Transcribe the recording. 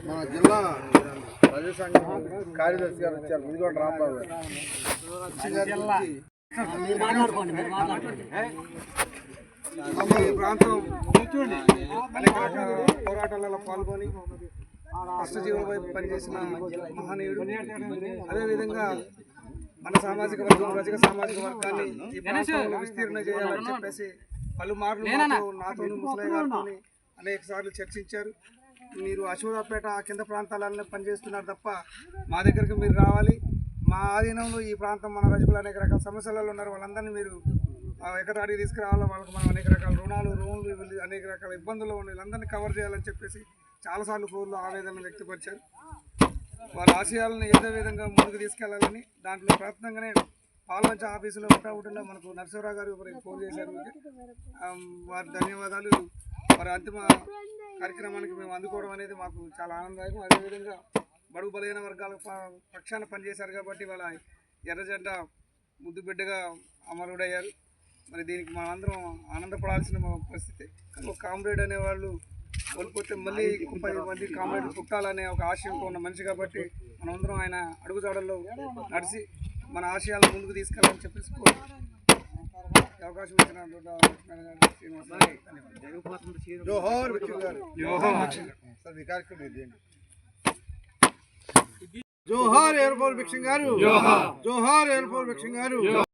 మన జిల్లా ప్రజా సంఘం కార్యదర్శి గారు వచ్చారు, ముదిగొండ రాంబాబు గారు. ఈ ప్రాంతం అనేక పోరాటాలలో పాల్గొని కష్టజీవులపై పనిచేసిన మహనీయుడు. అదేవిధంగా మన సామాజిక వర్గం, రజక సామాజిక వర్గాన్ని ఈ ప్రాంతంలో విస్తీర్ణ చేయాలని చెప్పేసి పలుమార్లు నాతోని ముసలయ్య గారితో అనేక సార్లు చర్చించారు. మీరు అశోదాపేట కింద ప్రాంతాలన్నీ పనిచేస్తున్నారు తప్ప మా దగ్గరికి మీరు రావాలి, మా ఆధీనంలో ఈ ప్రాంతం మన రజకులు అనేక రకాల సమస్యలలో ఉన్నారు, వాళ్ళందరినీ మీరు ఎకతాడికి తీసుకురావాలి, వాళ్ళకి మనం అనేక రకాల లోన్లు అనేక రకాల ఇబ్బందులు ఉన్న వీళ్ళందరినీ కవర్ చేయాలని చెప్పేసి చాలాసార్లు ఫోన్లో ఆవేదన వ్యక్తపరిచారు. వారి ఆశయాలను ఏదో విధంగా ముందుకు తీసుకెళ్లాలని దాంట్లో ప్రయత్నంగానే పాల్వంచ ఆఫీసులో ఉంటా మనకు నరసింహరావు గారు ఫోన్ చేశారు. వారి ధన్యవాదాలు. వారి అంతిమ కార్యక్రమానికి మేము అందుకోవడం అనేది మాకు చాలా ఆనందదాయకం. అదేవిధంగా బడుగు బలహీన వర్గాల పక్షాన పనిచేశారు కాబట్టి వాళ్ళ ఎర్రజెండ ముద్దు బిడ్డగా అమరుడయ్యారు. మరి దీనికి మనందరం ఆనందపడాల్సిన పరిస్థితి. ఒక కామ్రేడ్ అనేవాళ్ళు కోల్పోతే మళ్ళీ 30 మంది కామ్రేడ్లు పుట్టాలనే ఒక ఆశయంతో ఉన్న మనిషి కాబట్టి మనమందరం ఆయన అడుగుజాడల్లో నడిచి మన ఆశయాలను ముందుకు తీసుకెళ్ళాలని చెప్పేసి అవకాశం ఇచ్చిన జోహార్ ఎయిర్ ఫోర్స్ భిక్షం గారు, జోహార్ ఎయిర్ ఫోర్స్ భిక్షం గారు.